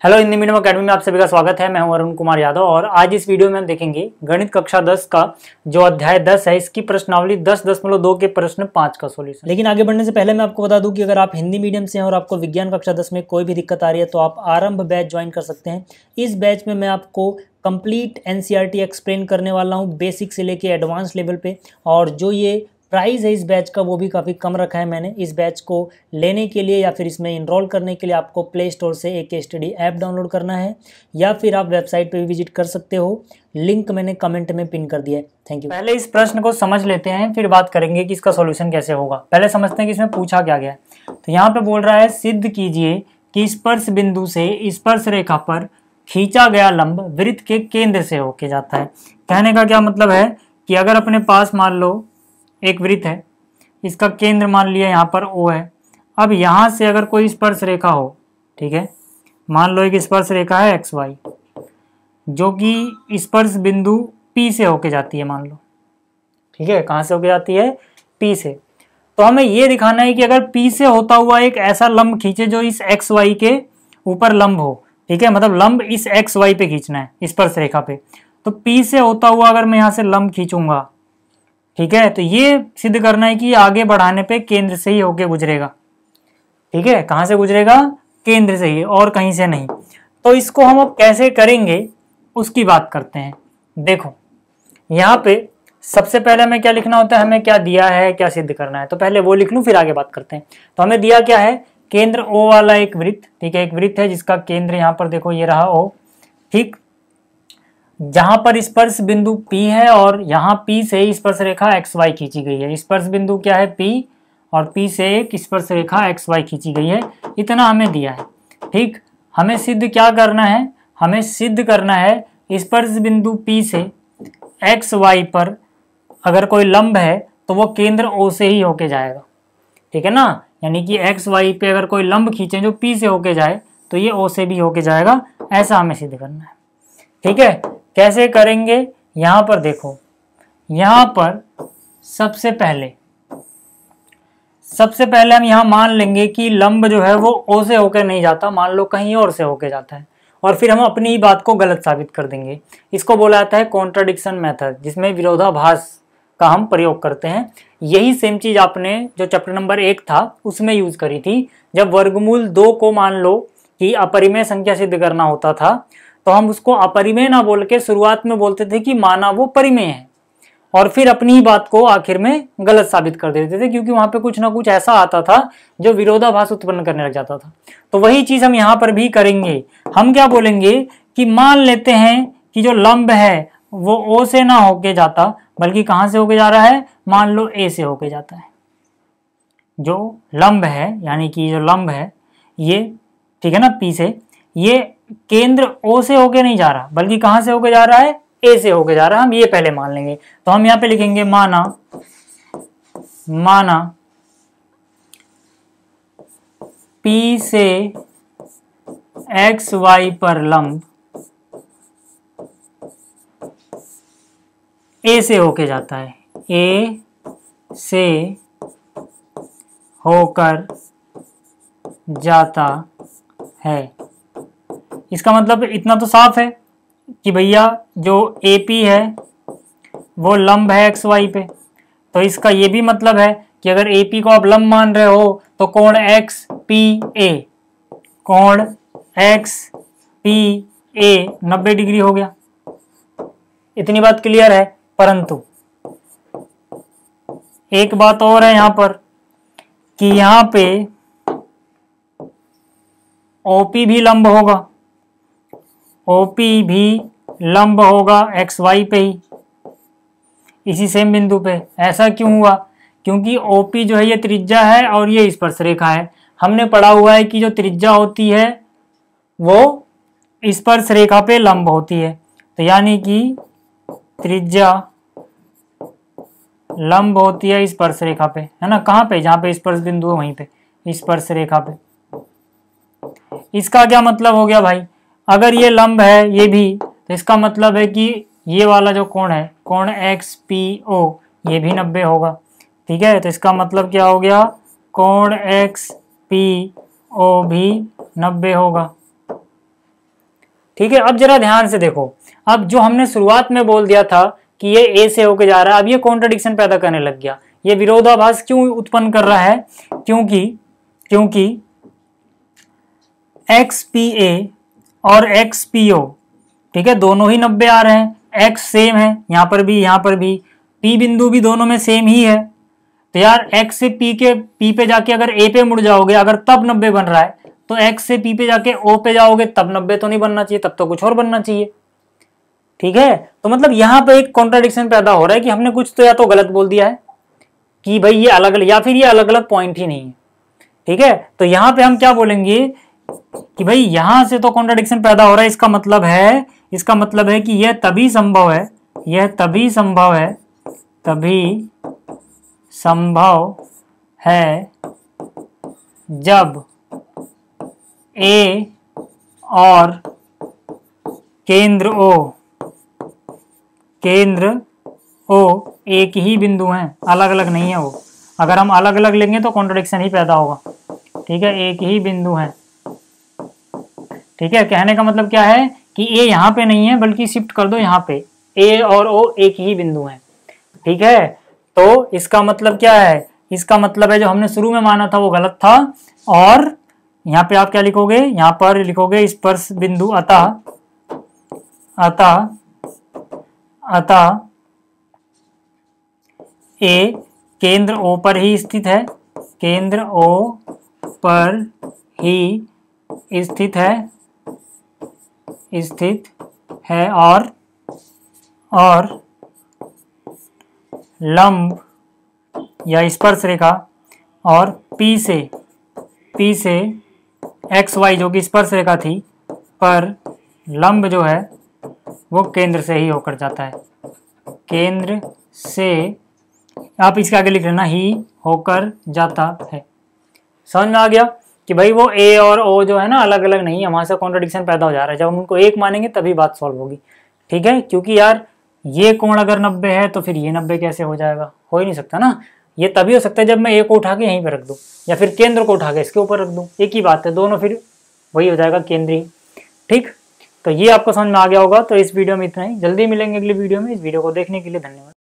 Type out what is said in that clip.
Hello, Hindi medium academy में आप सभी का स्वागत है। मैं हूं अरुण कुमार यादव और आज इस वीडियो में हम देखेंगे गणित कक्षा 10 का जो अध्याय 10 है इसकी प्रश्नावली 10.2 के प्रश्न 5 का सॉल्यूशन। लेकिन आगे बढ़ने से पहले मैं आपको बता दूं कि अगर आप हिंदी मीडियम से हैं और आपको विज्ञान कक्षा 10 में कोई भी दिक्कत आ रही है तो आप आरंभ बैच ज्वाइन कर सकते हैं। इस बैच में मैं आपको कंप्लीट एनसीईआरटी एक्सप्लेन करने वाला हूँ बेसिक से लेके एडवांस लेवल पे। और जो ये प्राइस है इस बैच का वो भी काफ़ी कम रखा है मैंने। इस बैच को लेने के लिए या फिर इसमें इनरोल करने के लिए आपको प्ले स्टोर से एक स्टडी ऐप डाउनलोड करना है या फिर आप वेबसाइट पे भी विजिट कर सकते हो। लिंक मैंने कमेंट में पिन कर दिया है। Thank you. पहले इस प्रश्न को समझ लेते हैं, फिर बात करेंगे कि इसका सॉल्यूशन कैसे होगा। पहले समझते हैं कि इसमें पूछा क्या गया है। तो यहाँ पे बोल रहा है सिद्ध कीजिए कि स्पर्श बिंदु से स्पर्श रेखा पर खींचा गया लंब वृत्त के केंद्र से होके जाता है। कहने का क्या मतलब है कि अगर अपने पास मान लो एक वृत्त है, इसका केंद्र मान लिया यहाँ पर O है। अब यहाँ से अगर कोई स्पर्श रेखा हो, ठीक है, मान लो एक स्पर्श रेखा है XY जो कि स्पर्श बिंदु P से होके जाती है, मान लो, ठीक है। कहाँ से होके जाती है? P से। तो हमें ये दिखाना है कि अगर P से होता हुआ एक ऐसा लंब खींचे जो इस XY के ऊपर लंब हो, ठीक है, मतलब लंब इस XY पे खींचना है स्पर्श रेखा पे। तो P से होता हुआ अगर मैं यहाँ से लंब खींचूंगा, ठीक है, तो ये सिद्ध करना है कि आगे बढ़ाने पे केंद्र से ही होके गुजरेगा। ठीक है, कहां से गुजरेगा? केंद्र से ही, और कहीं से नहीं। तो इसको हम अब कैसे करेंगे उसकी बात करते हैं। देखो यहाँ पे सबसे पहले हमें क्या लिखना होता है, हमें क्या दिया है, क्या सिद्ध करना है, तो पहले वो लिख लूं फिर आगे बात करते हैं। तो हमें दिया क्या है? केंद्र O वाला एक वृत्त, ठीक है, एक वृत्त है जिसका केंद्र यहाँ पर देखो ये रहा O, ठीक, जहां पर स्पर्श बिंदु P है और यहाँ P से स्पर्श रेखा XY खींची गई है। स्पर्श बिंदु क्या है? P, और P से एक स्पर्श रेखा XY खींची गई है। इतना हमें दिया है, ठीक। हमें सिद्ध क्या करना है? हमें सिद्ध करना है स्पर्श बिंदु P से XY पर अगर कोई लंब है तो वो केंद्र O से ही होके जाएगा, ठीक है ना। यानी कि XY पे अगर कोई लंब खींचे जो P से होके जाए तो ये O से भी होके जाएगा, ऐसा हमें सिद्ध करना है, ठीक है। कैसे करेंगे? यहां पर देखो, यहां पर सबसे पहले हम यहां मान लेंगे कि लंब जो है वो O से होकर नहीं जाता, मान लो कहीं और से होकर जाता है, और फिर हम अपनी ही बात को गलत साबित कर देंगे। इसको बोला जाता है कॉन्ट्राडिक्शन मेथड, जिसमें विरोधाभास का हम प्रयोग करते हैं। यही सेम चीज आपने जो चैप्टर नंबर 1 था उसमें यूज करी थी। जब वर्गमूल 2 को मान लो कि अपरिमेय संख्या सिद्ध करना होता था तो हम उसको अपरिमेय ना बोल के शुरुआत में बोलते थे कि माना वो परिमेय है, और फिर अपनी ही बात को आखिर में गलत साबित कर देते थे, क्योंकि वहां पे कुछ ना कुछ ऐसा आता था जो विरोधाभास उत्पन्न करने लग जाता था। तो वही चीज हम यहाँ पर भी करेंगे। हम क्या बोलेंगे कि मान लेते हैं कि जो लंब है वो O से ना होके जाता बल्कि कहाँ से होके जा रहा है? मान लो A से होके जाता है। जो लंब है, यानी कि जो लंब है ये, ठीक है ना, P से, ये केंद्र O से होके नहीं जा रहा बल्कि कहां से होके जा रहा है? A से होके जा रहा है। हम ये पहले मान लेंगे। तो हम यहां पे लिखेंगे माना P से XY पर लंब A से होके जाता है, A से होकर जाता है। इसका मतलब इतना तो साफ है कि भैया जो AP है वो लंब है XY पे। तो इसका ये भी मतलब है कि अगर AP को आप लंब मान रहे हो तो कोण XPA, कोण XPA 90 डिग्री हो गया। इतनी बात क्लियर है। परंतु एक बात और है यहाँ पर कि यहाँ पे OP भी लंब होगा, OP भी लंब होगा XY पे ही, इसी सेम बिंदु पे। ऐसा क्यों हुआ? क्योंकि OP जो है ये त्रिज्या है और ये स्पर्श रेखा है। हमने पढ़ा हुआ है कि जो त्रिज्या होती है वो स्पर्श रेखा पे लंब होती है। तो यानी कि त्रिज्या लंब होती है स्पर्श रेखा पे, है ना। कहाँ पे? जहाँ पे स्पर्श बिंदु है वहीं पे, स्पर्श रेखा पे। इसका क्या मतलब हो गया भाई? अगर ये लंब है ये भी, तो इसका मतलब है कि ये वाला जो कोण है, कोण XPO, ये भी 90 होगा, ठीक है। तो इसका मतलब क्या हो गया? कोण XPO भी 90 होगा, ठीक है, अब जरा ध्यान से देखो, अब जो हमने शुरुआत में बोल दिया था कि ये ए से होके जा रहा है, अब ये कॉन्ट्रडिक्शन पैदा करने लग गया। ये विरोधाभास क्यों उत्पन्न कर रहा है? क्योंकि XPA और XPO, ठीक है, दोनों ही 90 आ रहे हैं, X सेम है यहाँ पर भी, P बिंदु भी दोनों में सेम ही है। तो यार X से P पे जाके अगर A पे मुड़ जाओगे, अगर तब 90 बन रहा है, तो X से P पे जाके O पे जाओगे तब 90 तो नहीं बनना चाहिए, तब तो कुछ और बनना चाहिए। ठीक है, तो मतलब यहाँ पे एक कॉन्ट्राडिक्शन पैदा हो रहा है कि हमने कुछ तो या तो गलत बोल दिया है कि भाई ये अलग अलग, या फिर ये अलग अलग पॉइंट ही नहीं है। ठीक है, तो यहाँ पे हम क्या बोलेंगे कि भाई यहां से तो कॉन्ट्राडिक्शन पैदा हो रहा है, इसका मतलब है कि यह तभी संभव है जब A और केंद्र O एक ही बिंदु हैं, अलग अलग नहीं है वो। अगर हम अलग अलग लेंगे तो कॉन्ट्रडिक्शन ही पैदा होगा। ठीक है, एक ही बिंदु है। ठीक है, कहने का मतलब क्या है कि A यहाँ पे नहीं है, बल्कि शिफ्ट कर दो यहाँ पे, A और O एक ही बिंदु है। ठीक है, तो इसका मतलब क्या है? इसका मतलब है जो हमने शुरू में माना था वो गलत था। और यहाँ पे आप क्या लिखोगे? यहाँ पर लिखोगे स्पर्श बिंदु अतः A केंद्र O पर ही स्थित है, और लंब या स्पर्श रेखा और P से XY जो कि स्पर्श रेखा थी पर लंब जो है वो केंद्र से ही होकर जाता है। केंद्र से, आप इसके आगे लिख लेना, ही होकर जाता है। समझ में आ गया कि भाई वो A और O जो है ना अलग अलग नहीं है, वहां से कॉन्ट्रडिक्शन पैदा हो जा रहा है। जब हम उनको एक मानेंगे तभी बात सॉल्व होगी। ठीक है, क्योंकि यार ये कोण अगर 90 है तो फिर ये 90 कैसे हो जाएगा? हो ही नहीं सकता ना। ये तभी हो सकता है जब मैं A को उठा के यहीं पे रख दूं, या फिर केंद्र को उठा के इसके ऊपर रख दूं। एक ही बात है, दोनों फिर वही हो जाएगा, केंद्रीय। ठीक, तो ये आपको समझ में आ गया होगा। तो इस वीडियो में इतना ही, जल्दी मिलेंगे अगली वीडियो में। इस वीडियो को देखने के लिए धन्यवाद।